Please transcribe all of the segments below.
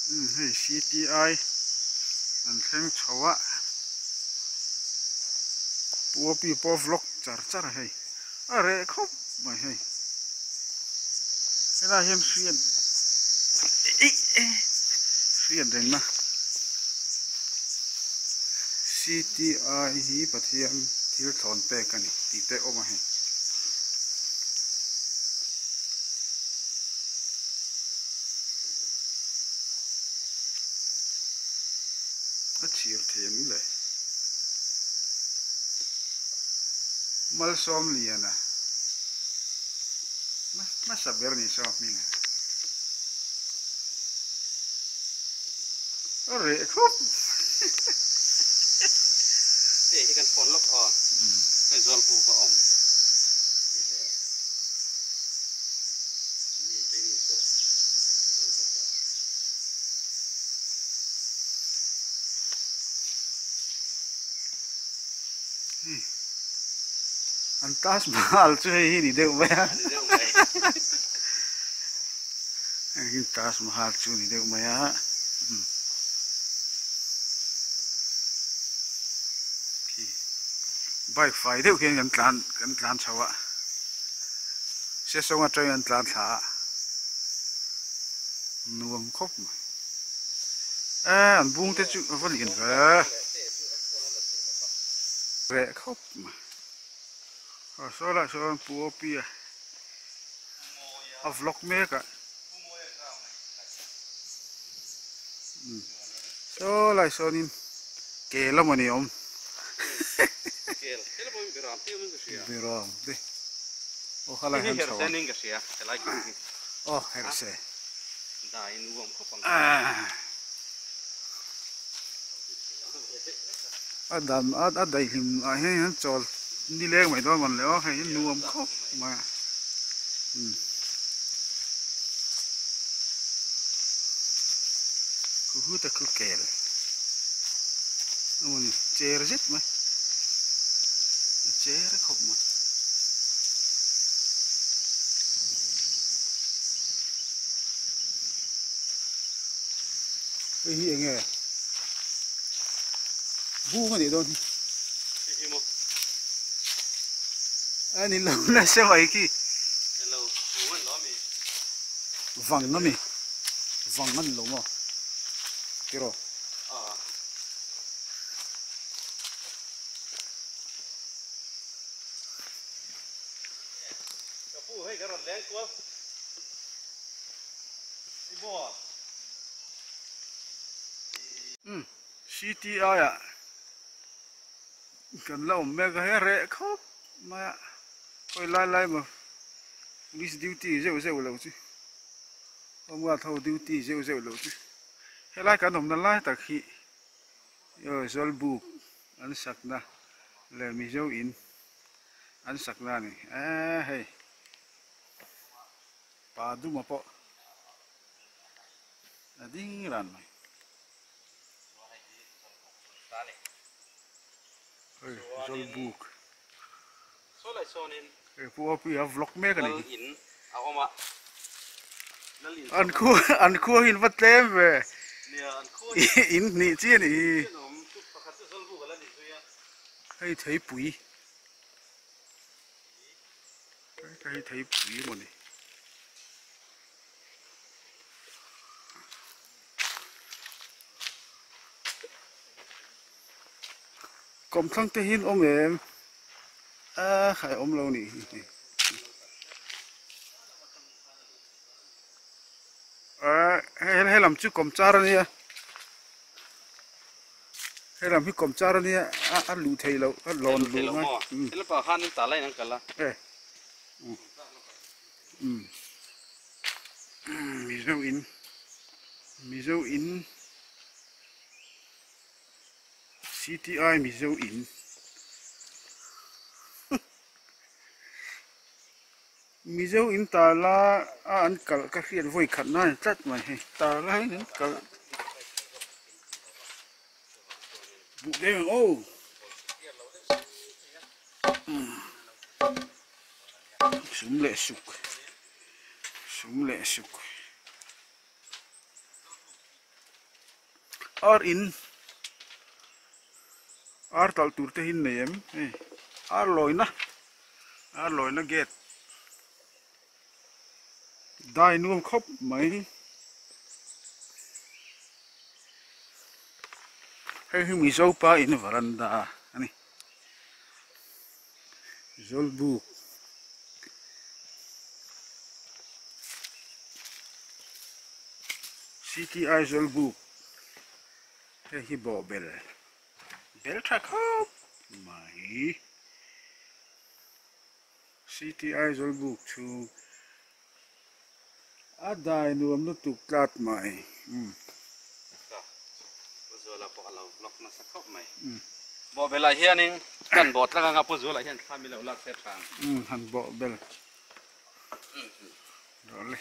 ให้ CTI อันเข่งชัวปัวปีปัวฟล็อกจัดให้อะไรครับไม่ให้เวลาเห็นเสียนเสียนเด้งนะ CTI ฮีปะเทียมที่ถอนแตกกันนี่ตีแตกออกมาให้ชีร์เทียมเลยมัลซอมเลียนะมาสับเบอร์นี่ชอบมีไงอะไรครับเดี๋ยวที่กันฝนลกออกเป็นส่วนผูก็อมอันตัสมาลช่วยนี่เด็กไหมฮะอันตัสมาลช่วยนี่เด็กไหมฮะใบไฟเด็กเห็นกันกลานชาวะเสียสงฆ์ใจกันกลานขาหน่วงครบอันบุ้งเตจุวันนี้กันเหรอเละครบโซล่าโซนปัวปีอัฟล็อกเมกะโซล่าโซนินเกล้มันนี่เกลพอมีรามที่มันก็เสียมีรามดิโอ้ขลังหันชาวนี่ก็เสียแต่ไรกินโอ้เฮลเซ่ได้นูวมเขาฟังได้หิมให้ฮันจอลนี่เล็กไม่ต้องมันแล้วให้นูวมเขามาคือแต่คือเกลนู่นเจอร์จิตไหมเจอร์ครบมั้ยเฮ้ยยังไงบูกันดิโดนอันนี้เราเล่นเซวายกี้ฟังนั่นนี่ฟังนั่นลงมั้งกี่รอบให้กระโดดแรงกว่าไอ้บ่CTI อ่ะกันเล่าแม่ก็ให้เร่ครับมาคอยไล่มา police duty เจ้าเราสิเพราะว่าเท่า duty เจ้าเราสิให้ไล่กันผมนั่นไล่ตะขี้soal book อันสักนะเลยมีเจ้าอินอันสักนะนี่เฮ้ยปาดูมาปะดิ้งรันไหมเฮ้ยโซลบุกโซลโซนินพวกพี่เอาวล็อกเมกันนี่อินเอาออกมาอันคู่หินวัดเต็มเว้ยอินนี่เจี๊ยนี่ให้ไทยปุ๋ยให้ไทยปุ๋ยมันนี่กรมทั้งที่หินองเอ็มขายอมเรานี่ให้ลำจุกรมจาระเนี่ยให้ลำพี่กรมจาระเนี่ยลูไทยเราลอนลูมั้ยแล้วปะฮันนี่ตาไล่นั่งกันละมีเจ้าอินCTI มีเจ้าอินมีเจ้าอินตาลาอันกัลก็เขียนไว้ขัดหน้าจัดมาให้ตาลาให้กัลบุกเด้งโอ้สุมเละสุก ar in ar tal tur te hin nei em ar loina gate dai nuam khop mai hei mi zo pa in varanda ani zolbu CTI zolbu hei hi bo bel tra khop mai CTI zolbu chu adai nuam nu tu klat mai rồi là bỏ lẩu lọc nó sắc khóc mày bỏ về lại hiền anh cần bọt ra ngã bỏ rồi lại hiền tham mi lẩu lắc xếp hàng han bo bel rồi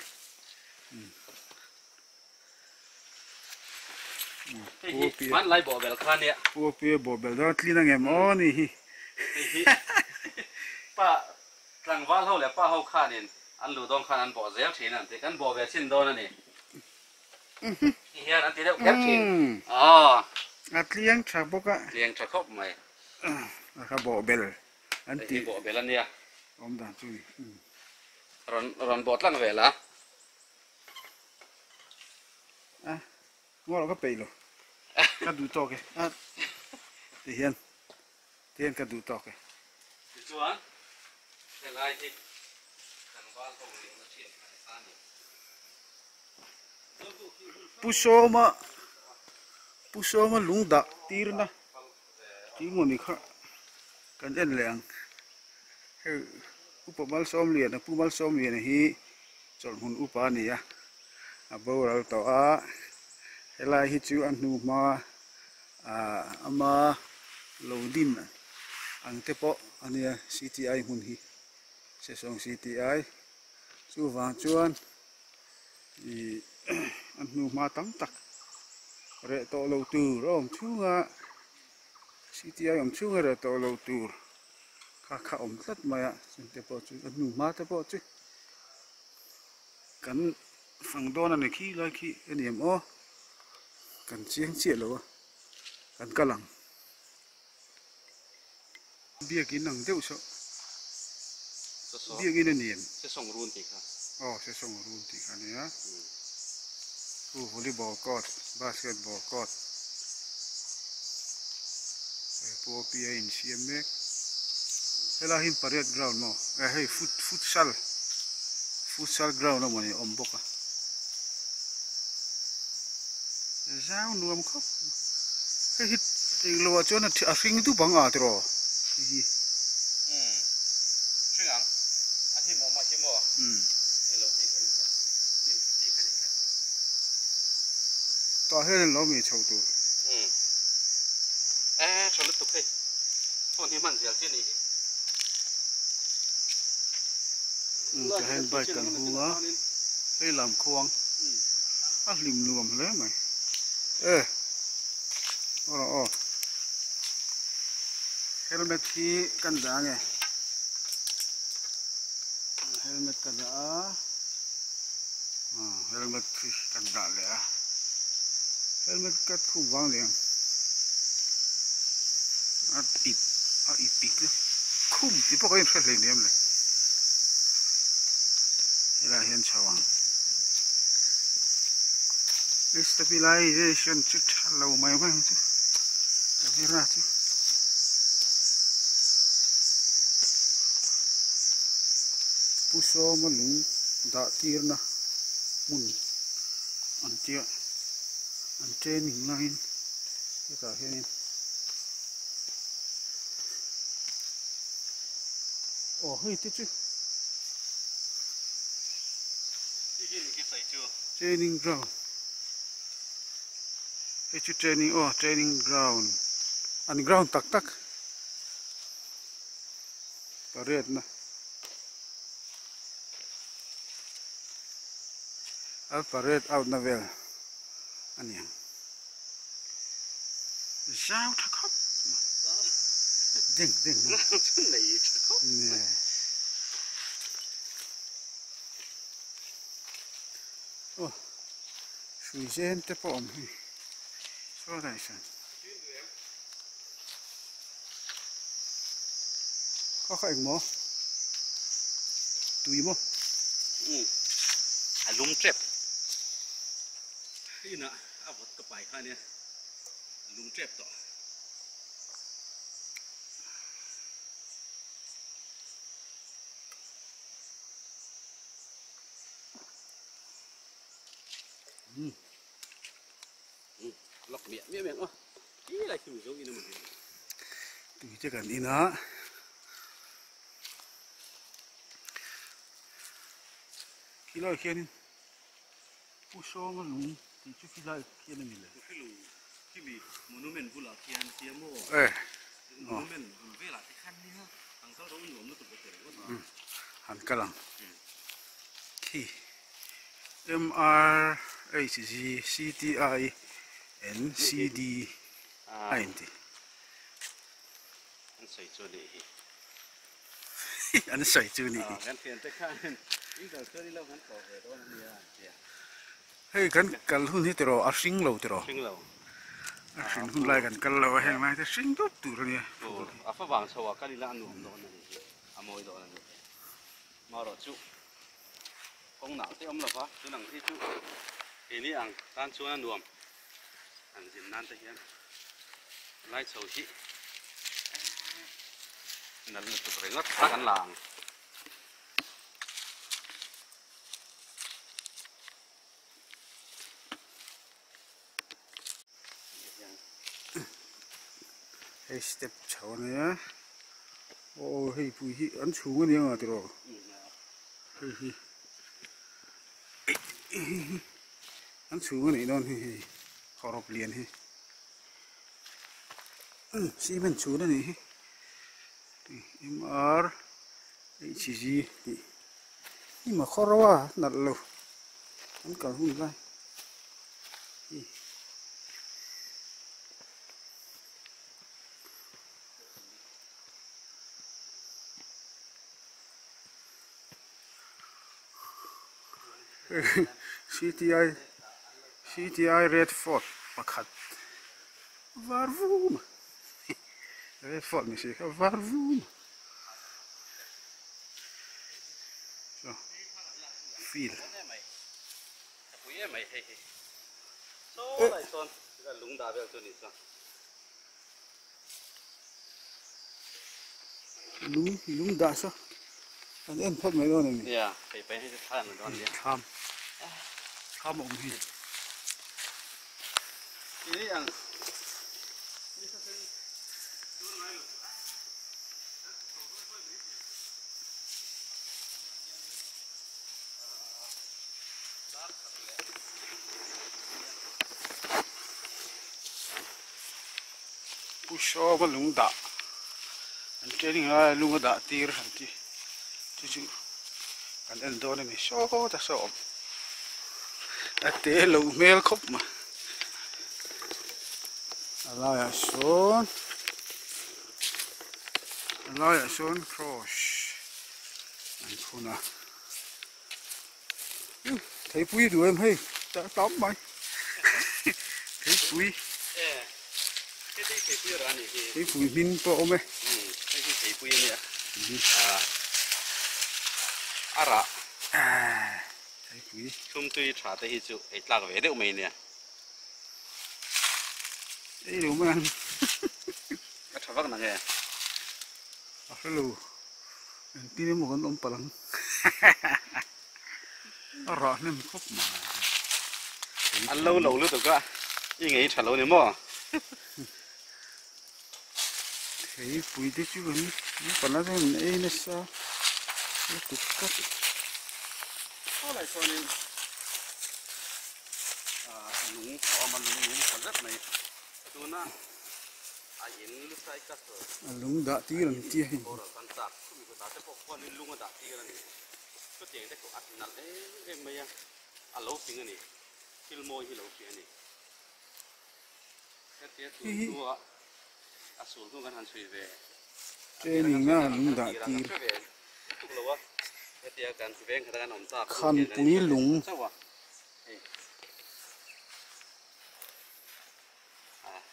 bạn lại bỏ về là khan nè Pua pia bo bel đó tlina ngem o ni hi pa răng vál hậu là pa hậu khan nè ăn lù đông khan ăn bỏ dẻo thế nè thì ăn bỏ về xin đô nè hiền ăn tí đâu kép chín atliang cha boka liền cho khóc mày ka bo bel an thì ti bỏ về lần nè om da chu ron bọt lăng về là ngor ka pe lo ka du to ke ti hian ka du to ke chuan cái lại thì răng vál hậu liền nó chuyện này san nè pusoma lung da tirna ti ngoni kha kan en leng he upamal som lian pumal som lian hi chol hun upa ni ya aboral to a helai hi chu an nu ma ama lodin ang tepo ania CTI hun hi sesong CTI chu wang chuan i an nu ma tam tak re to lo tu rom chunga CTI om chunga re to lo tur kha om tlat maya sin te po chu an nu ma te po chu kan phang don an khi lai khi eniam o kan chiang che lo kan kalang biakin nang deuh so biakin eniam sẽ xong luôn thì cả se song run ti khan ya volleyball court basketball court po pia in CMX hela hin parade ground mo hey futsal ground mo ni omboka zau nuam khop hey hit lo chona a ring tu bang a tro hi chuyện ăn ăn hi mo mà hi mo lo thì cái này thì cái này ta helen lo mi chau tu cho lúc tục đi thôi thì mình dẻo trên này ka hen bai kan hunga hey lam khuang a lim nuam le mai helmet hi kan da nge helmet kan da helmet hi kan da le helmet kat khu wang le a ipik le khum ti po ko in khle nem le ila hian chawang stabilization chu thalo mai mai chu kamera chu puso malung da tirna mun antia an training line ka hian hei ti chu training ground hei chu training ground an ground tak parade na al parade out na vel aniang zau tha khop ding nè sui zen te po om hi so nice có khách mò tùy mò lúng trẹpนี่นะเอาวัดกระไปข้าเนี่ยลุงเจ็บต่อล็อกเมียอ่ะนี่อะไรคือโจ๊กอินมัน tùy chứ cần đi nữa khi lo kia nênผู้ชมมันลุงที่ชุดที่ไล่เขียนนี่เลย คือลุงที่มีมนุษย์ผู้หลักเขียนเสียโม่มนุษย์เวลาที่ขั้นนี้ฮะทางเจ้าต้องหลวมนึกถึงตัวเองว่าหันกำลังที่ M R H G C T I N C D I N T อันใส่ตัวนี้ อันใส่จูนี่ งั้นเปลี่ยนแต่ข้างยิ่งแต่เสื้อที่เรางั้นต่อเลยว่าเนี่ย เฮ้ยกันกัลหุ่นที่ตัวอาสิงเราตัว ซึ่งเรา อาสิงหุ่นไล่กันกัลเราเห็นไหมแต่สิงตัวตัวเนี่ย โอ้อาฝรั่งชาวกันนี่ละอันนู้นโดนนั่นนี่อามวยโดนนั่นนี่มารอจุคงหนักที่อมหรอปะจุหนังที่จุทีนี้อังการชวนนั่นรวมอันจินนั่นตะเกียนไล่โซ่ที่นั่นมันตัวเร่งก็ทักกันหลังเฮ้ยสเต็ปเฉาเนี่ยโอ้เฮ้ยปุยอันชูกันยังอ่ะตัวเฮ้ยอันชูกันนี่โดนเฮ้ยขอรบเรียนเฮ้ยซีเมนชูนั่นนี่ M R H G นี่มาขอรว่านัดเราอันกัลหุ่นไล่CTI Redford ประคัดวาร์วูม Redford ไม่ใช่ครับวาร์วูมฟีลปุยไม่เฮ้โซ่ไรส่วนก็ลุงดาเบลตัวนี้ซะลุงด่าซะอันนี้พอดไม่โดนนี่ เนี่ยไปให้ท่านมันโดนเนี่ยข้ามองพี่ทีนี้อย่างผู้ชอบก็ลุงด่าอันเจนี่อะไรลุงก็ด่าตีร์อันที่จู่ๆอันเอ็นโดนนี่ชอบก็จะชอบแต่เตะลูกเมลคบมาอะไรอ่ะส่วนครอชอันคุณอ่ะไทยปุ้ยดูเอ็มให้จะตอบไหมไทยปุ้ยไทยปุ้ยมินตัวอมไหมไอ้ที่ไทยปุ้ยเนี่ยอะไรไทยปุ้ยชุ่มตุยชาแต่ที่จุไอ้ตากเวเดียวไม่เนี่ยไอ้ดูมัน ก็ชอบกันนั่นไงHello. Ini mau kan om palang. Arah ni kop mah. Ăn lâu lâu luôn được cơ. Ý nghĩ trả lâu nữa mà. Thấy bụi đấy chứ vẫn. Còn nó thế này nó sao? Nó tụt cắt. Có lại cho nên lúng họ mà lúng còn rất này. Tôi na. Yen lu sai kat to lung da ti ran ti hi or kan tak ku ko ta te ko ko ni lung da ti ran ko te te ko at nal me ya a lo ping ani kil mo hi lo ping ani ka te tu a sul ko kan han sui ve te ni nga lung da ti tu lo wa ka te kan veng ka kan om ta khan pui lung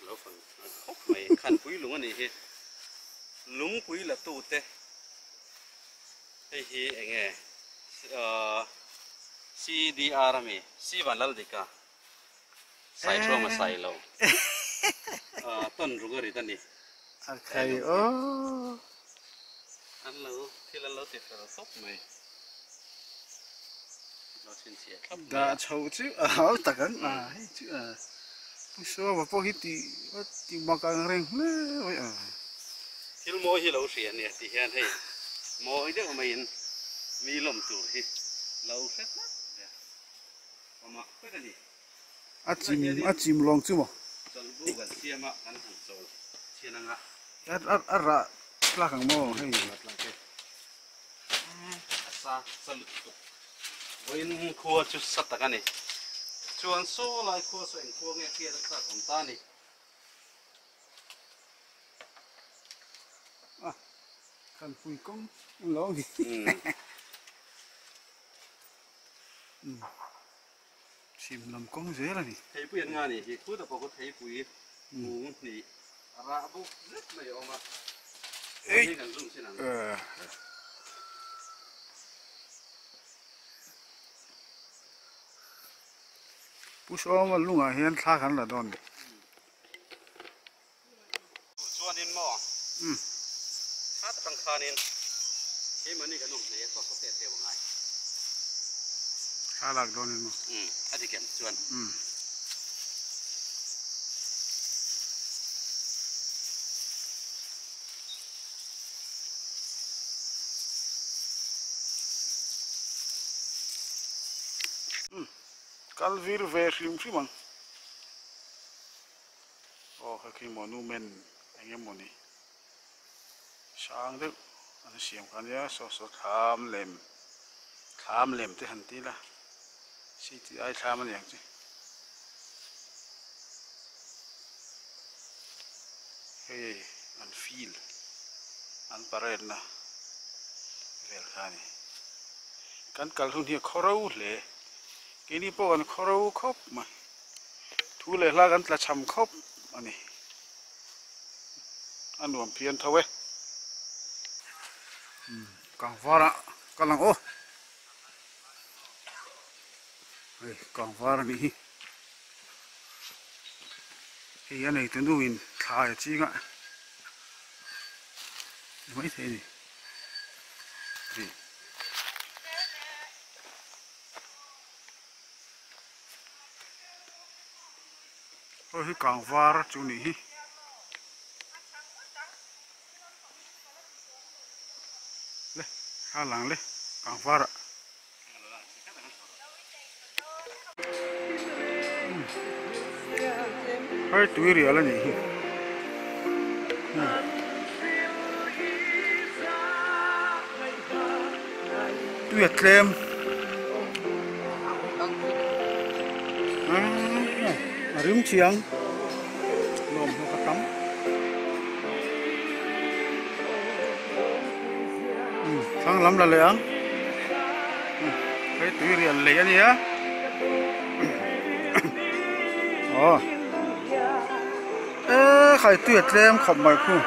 lâu phần mày khăn quý lúng anh ấy lúng quý là tụ tê hi anh nghe CDR mi si van lal dika sai thua mà sai lâu tuần rồi cái gì thầy ô ăn lâu thì là lâu tiệt rồi sốc mày nó xin xỉa đã chầu chứ áo tắc ăn hết chứ bữa sau mà bố hít thì mặc cái rèn đấy hil môi hil lâu xỉa nè thì hiện hay môi đấy mà mình mi lồng tủ thì lâu phết lắm mà cái gì chim long chứ mà chân bố gần xia mà ăn hàng sầu xia năng ạ ra là hàng mò hay sa sa lụt tục với khua chút sắt tất cả này chuan số lại khua số anh khua nghe kia tất cả còn ta này cần phui công lâu gì chim làm công dễ là gì thấy bụi nga này thì khua tập có thấy bụi mù này ra bút rất là nhiều mà ấy cần dùng thế nào bữa sau mà lúc nào hiện thà khăn là đòn đấy chuan in mò hát tăng khan in cái mà này cái nồng này có thể theo ngay thà lạc đòn mà anh đi kiểm chuan Calvir về phim phim bằng cái monument anh em muốn đi sáng được anh xem cái này so tham lem thế hành tí là chỉ thì ai tham anh em chứ hey anh feel anh parade na về cái này kan kalhun hi khorau le cái này bao anh khorau khop mà thu lệ là gan là chăm khop anh này anh nuông phiền thôi càng vara càng lang ô càng vara đi thì anh này tên đuôi thải chi ngạ mấy thế này gì ôi càng vara chú này le khá lặng le càng vara hơi túi rìa là nhỉ tuyệt lem rừng chiang lồm nó có tắm sang lắm là lẽ cái túi riêng lẽ gì á khai tuyệt lem khom mày khu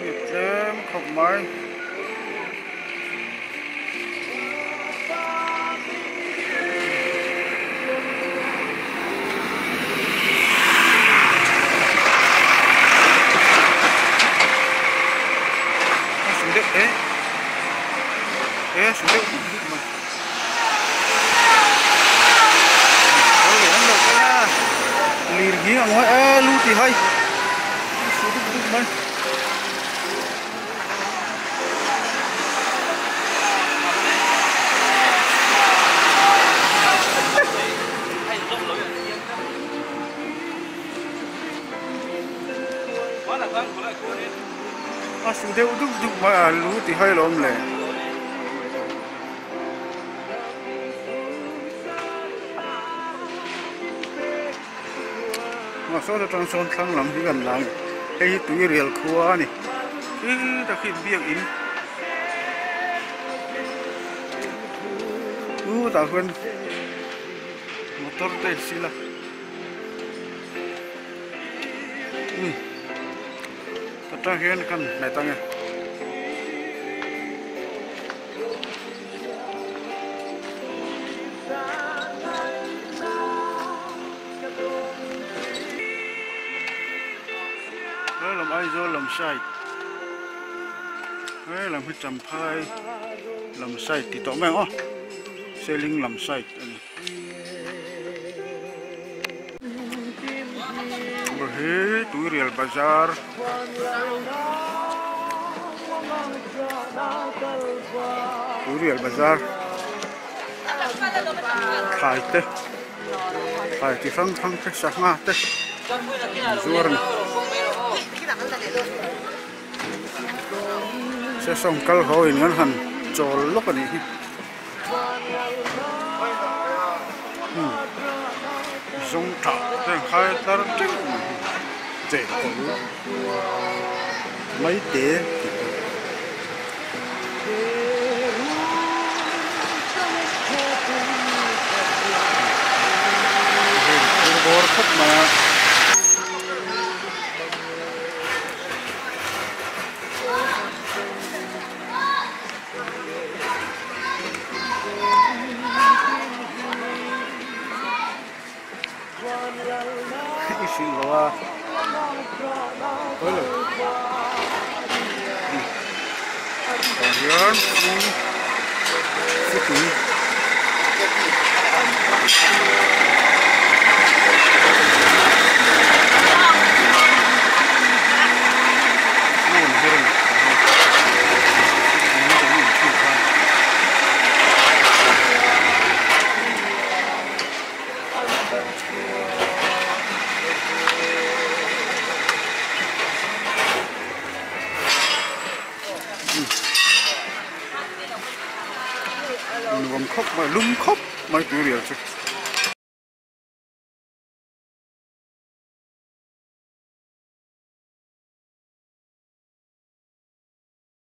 tuyệt lem khom mày sudah lirgi ngoi lu ti hai sudah man sudah uduk ma lu ti hai lom le mà số là trong son thăng lắm thì gần lắm cái túi riêng khua này cái ta khi biết in ta quên motor te sila kata hian kan nai tange làm ai do làm sai làm cái trầm phai làm sai thì tao mẹ ó xe linh làm sai Hei, Turial Bazar. Turial Bazar. Khai thì phăng cái sạc ngã thế. Zuar này. Sẽ xong cal hồi ngân hẳn trồi lúc này. Giống thảo thế khai tar trứng. Dễ cổ mấy tế bor khắp mà xin lỗi còn lớn phút túi khóc mà lum khóc mấy tuổi rồi chứ